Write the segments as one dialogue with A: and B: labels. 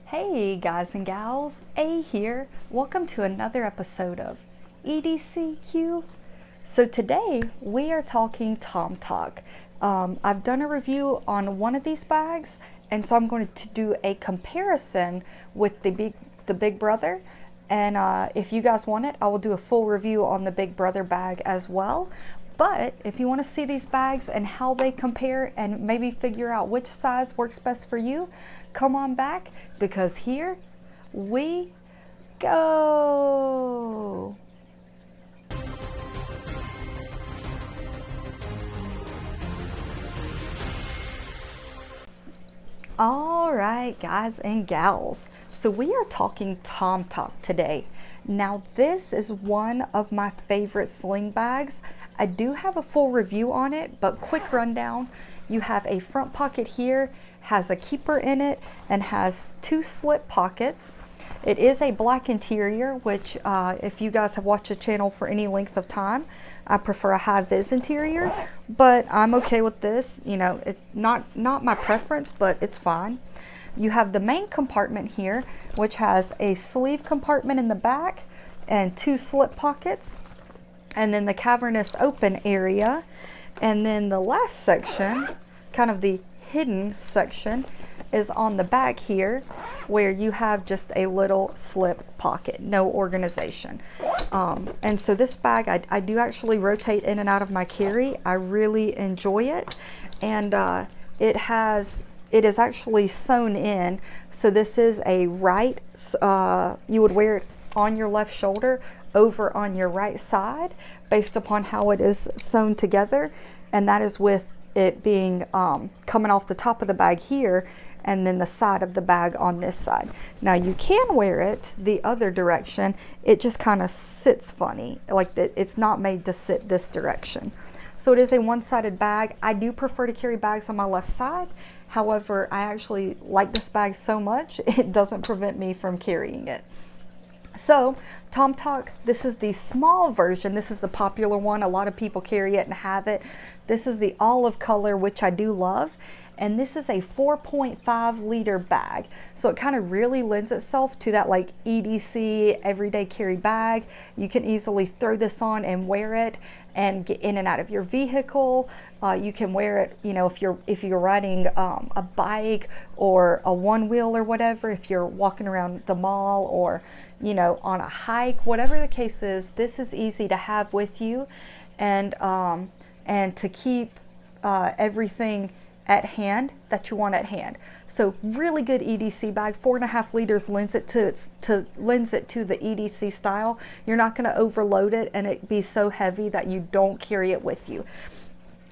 A: Hey guys and gals, A here. Welcome to another episode of EDCQ. So today we are talking Tomtoc. I've done a review on one of these bags, and so I'm going to do a comparison with the Big Brother. And if you guys want it, I will do a full review on the Big Brother bag as well. But if you want to see these bags and how they compare and maybe figure out which size works best for you, come on back, because here we go. All right, guys and gals, so we are talking Tomtoc today. Now this is one of my favorite sling bags. I do have a full review on it, but quick rundown. You have a front pocket here, has a keeper in it, and has two slip pockets. It is a black interior, which if you guys have watched the channel for any length of time, I prefer a high vis interior, but I'm okay with this. You know, it's not my preference, but it's fine. You have the main compartment here, which has a sleeve compartment in the back and two slip pockets, and then the cavernous open area. And then the last section, kind of the hidden section, is on the back here, where you have just a little slip pocket, no organization. And so this bag, I do actually rotate in and out of my carry. I really enjoy it, and it is actually sewn in. So this is a right, you would wear it on your left shoulder over on your right side based upon how it is sewn together, and that is with it being coming off the top of the bag here and then the side of the bag on this side. Now you can wear it the other direction. It just kind of sits funny, like that. It's not made to sit this direction. So it is a one-sided bag. I do prefer to carry bags on my left side. However, I actually like this bag so much, it doesn't prevent me from carrying it. So Tomtoc, this is the small version. This is the popular one. A lot of people carry it and have it. This is the olive color, which I do love. And this is a 4.5 liter bag. So it kind of really lends itself to that like EDC everyday carry bag. You can easily throw this on and wear it and get in and out of your vehicle. You can wear it, you know, if you're riding a bike or a one wheel or whatever, if you're walking around the mall or, you know, on a hike, whatever the case is, this is easy to have with you, and to keep everything at hand that you want at hand. So really good EDC bag. 4.5 liters lends it to the EDC style. You're not going to overload it and it be so heavy that you don't carry it with you.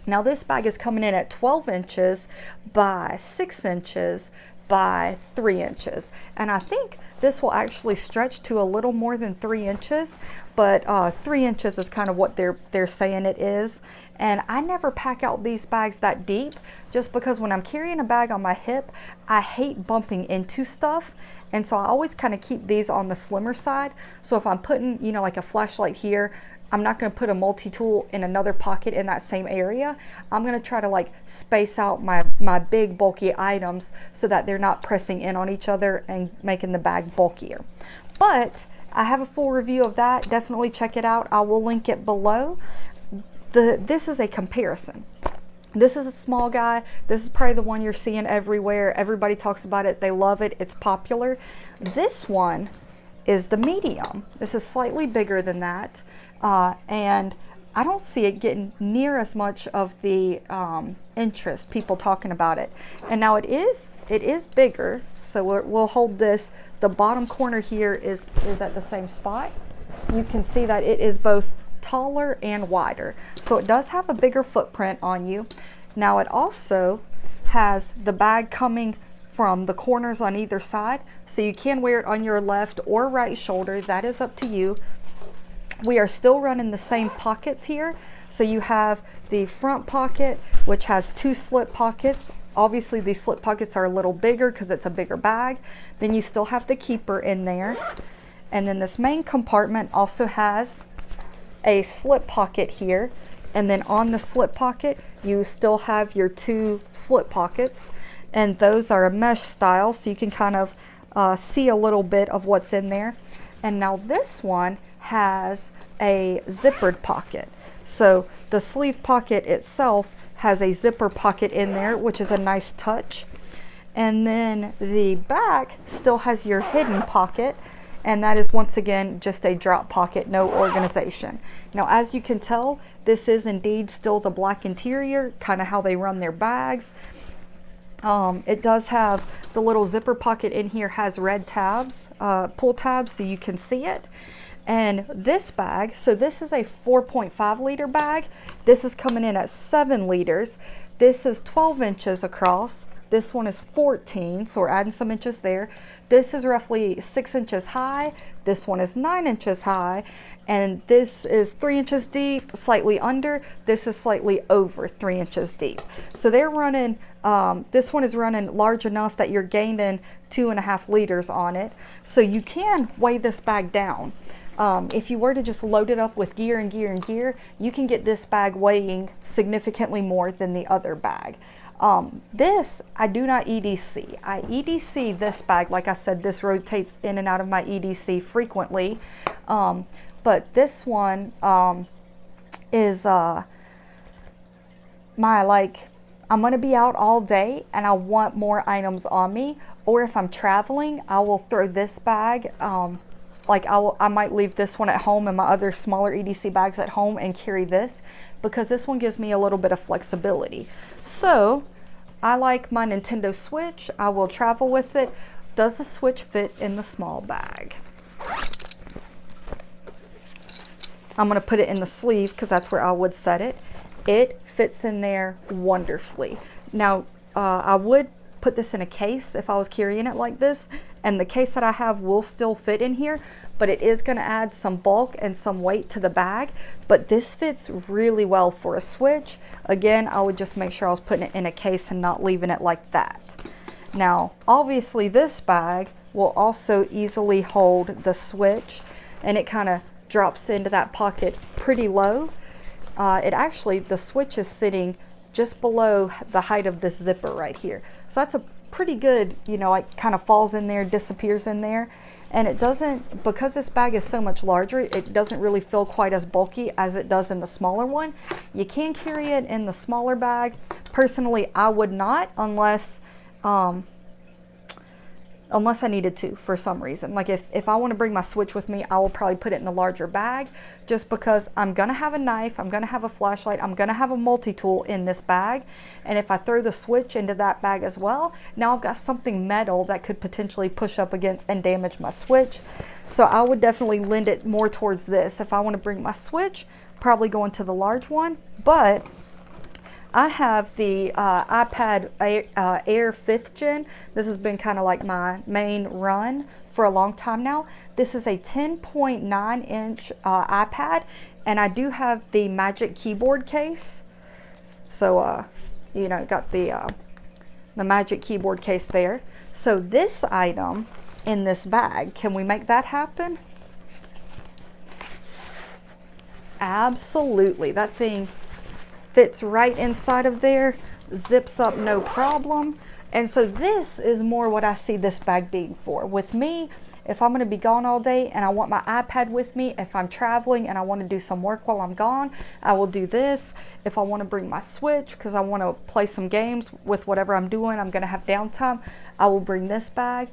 A: Now this bag is coming in at 12 inches by 6 inches by 3 inches, and I think this will actually stretch to a little more than 3 inches, but 3 inches is kind of what they're saying it is. And I never pack out these bags that deep, just because when I'm carrying a bag on my hip, I hate bumping into stuff, and so I always kind of keep these on the slimmer side. So if I'm putting, you know, like a flashlight here, I'm not going to put a multi-tool in another pocket in that same area. I'm going to try to like space out my big bulky items so that they're not pressing in on each other and making the bag bulkier. But I have a full review of that. Definitely check it out. I will link it below. This is a comparison. This is a small guy. This is probably the one you're seeing everywhere. Everybody talks about it. They love it. It's popular. This one is the medium. This is slightly bigger than that. And I don't see it getting near as much of the interest, people talking about it. And now it is bigger, so we'll hold this. The bottom corner here is at the same spot. You can see that it is both taller and wider, so it does have a bigger footprint on you. Now it also has the bag coming from the corners on either side, so you can wear it on your left or right shoulder. That is up to you. We are still running the same pockets here. So you have the front pocket, which has two slip pockets. Obviously these slip pockets are a little bigger because it's a bigger bag. Then you still have the keeper in there. And then this main compartment also has a slip pocket here. And then on the slip pocket, you still have your two slip pockets. And those are a mesh style, so you can kind of see a little bit of what's in there. And now this one has a zippered pocket. So the sleeve pocket itself has a zipper pocket in there, which is a nice touch. And then the back still has your hidden pocket, and that is once again just a drop pocket, no organization. Now, as you can tell, this is indeed still the black interior, kind of how they run their bags. It does have the little zipper pocket in here, has red tabs, pull tabs, so you can see it. And this bag, so this is a 4.5 liter bag. This is coming in at 7 liters. This is 12 inches across. This one is 14, so we're adding some inches there. This is roughly 6 inches high. This one is 9 inches high. And this is 3 inches deep, slightly under. This is slightly over 3 inches deep. So they're running, this one is running large enough that you're gaining 2.5 liters on it. So you can weigh this bag down. If you were to just load it up with gear and gear and gear, you can get this bag weighing significantly more than the other bag. This, I do not EDC. I EDC this bag. Like I said, this rotates in and out of my EDC frequently. But this one is I'm going to be out all day and I want more items on me. Or if I'm traveling, I will throw this bag. I might leave this one at home and my other smaller EDC bags at home and carry this, because this one gives me a little bit of flexibility. So I like my Nintendo Switch. I will travel with it. Does the Switch fit in the small bag? I'm going to put it in the sleeve because that's where I would set it. It fits in there wonderfully. Now, I would put this in a case if I was carrying it like this, and the case that I have will still fit in here, but it is going to add some bulk and some weight to the bag. But this fits really well for a Switch. Again, I would just make sure I was putting it in a case and not leaving it like that. Now, obviously this bag will also easily hold the Switch, and it kind of drops into that pocket pretty low. The Switch is sitting just below the height of this zipper right here. So that's a pretty good, it kind of falls in there, disappears in there. And it doesn't, because this bag is so much larger, it doesn't really feel quite as bulky as it does in the smaller one. You can carry it in the smaller bag. Personally, I would not unless I needed to for some reason. Like if I want to bring my Switch with me, I will probably put it in a larger bag, just because I'm going to have a knife, I'm going to have a flashlight, I'm going to have a multi-tool in this bag. And if I throw the Switch into that bag as well, now I've got something metal that could potentially push up against and damage my Switch. So I would definitely lend it more towards this. If I want to bring my Switch, probably go into the large one. But I have the iPad Air 5th Gen. This has been kind of like my main run for a long time now. This is a 10.9 inch iPad, and I do have the Magic Keyboard case. So, got the Magic Keyboard case there. So this item in this bag, can we make that happen? Absolutely. That thing fits right inside of there, zips up no problem. And so this is more what I see this bag being for. With me, if I'm going to be gone all day and I want my iPad with me, if I'm traveling and I want to do some work while I'm gone, I will do this. If I want to bring my Switch because I want to play some games with whatever I'm doing, I'm going to have downtime, I will bring this bag.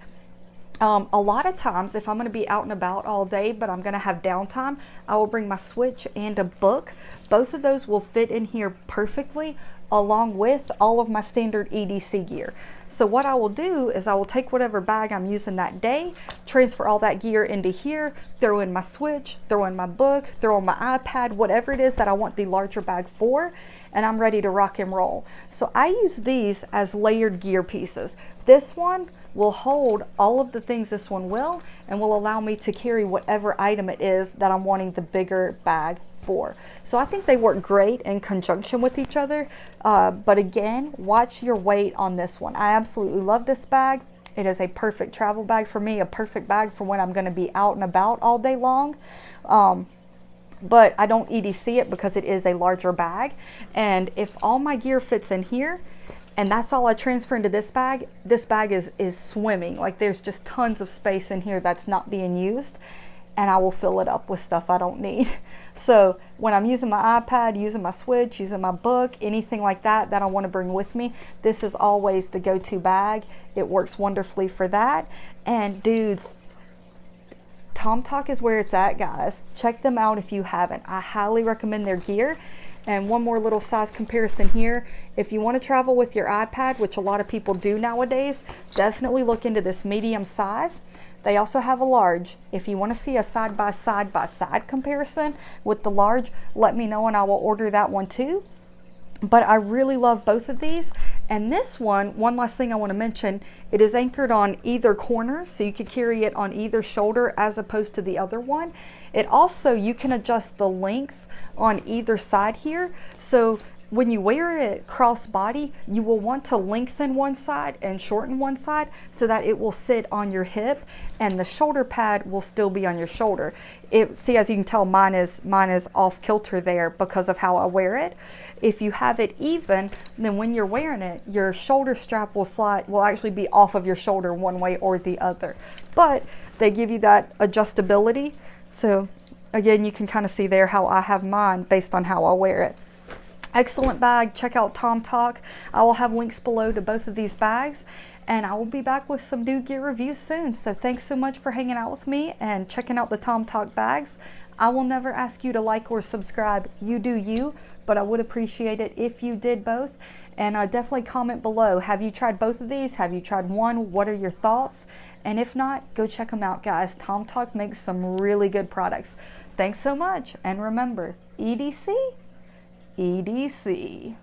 A: A lot of times, if I'm going to be out and about all day, but I'm going to have downtime, I will bring my Switch and a book. Both of those will fit in here perfectly, along with all of my standard EDC gear. So what I will do is I will take whatever bag I'm using that day, transfer all that gear into here, throw in my Switch, throw in my book, throw in my iPad, whatever it is that I want the larger bag for, and I'm ready to rock and roll. So I use these as layered gear pieces. This one will hold all of the things this one will, and will allow me to carry whatever item it is that I'm wanting the bigger bag for. So I think they work great in conjunction with each other. But again, watch your weight on this one. I absolutely love this bag. It is a perfect travel bag for me, a perfect bag for when I'm going to be out and about all day long. But I don't EDC it because it is a larger bag. And if all my gear fits in here, and that's all I transfer into this bag. This bag is swimming. Like, there's just tons of space in here that's not being used, and I will fill it up with stuff I don't need. So when I'm using my iPad, using my Switch, using my book, anything like that I want to bring with me, this is always the go-to bag. It works wonderfully for that. And dudes, Tomtoc is where it's at, guys. Check them out if you haven't. I highly recommend their gear. And one more little size comparison here. If you want to travel with your iPad, which a lot of people do nowadays, definitely look into this medium size. They also have a large. If you want to see a side-by-side comparison with the large, let me know and I will order that one too. But I really love both of these. And this one last thing I want to mention, it is anchored on either corner, so you could carry it on either shoulder as opposed to the other one. It also, you can adjust the length on either side here. So when you wear it cross body, you will want to lengthen one side and shorten one side so that it will sit on your hip and the shoulder pad will still be on your shoulder. See, as you can tell, mine is off kilter there because of how I wear it. If you have it even, then when you're wearing it, your shoulder strap will actually be off of your shoulder one way or the other. But they give you that adjustability. So again, you can kind of see there how I have mine based on how I wear it. Excellent bag. Check out Tomtoc. I will have links below to both of these bags, and I will be back with some new gear reviews soon. So thanks so much for hanging out with me and checking out the Tomtoc bags. I will never ask you to like or subscribe. You do you, but I would appreciate it if you did both. And definitely comment below. Have you tried both of these? Have you tried one? What are your thoughts? And if not, go check them out, guys. Tomtoc makes some really good products. Thanks so much. And remember, EDC? EDC.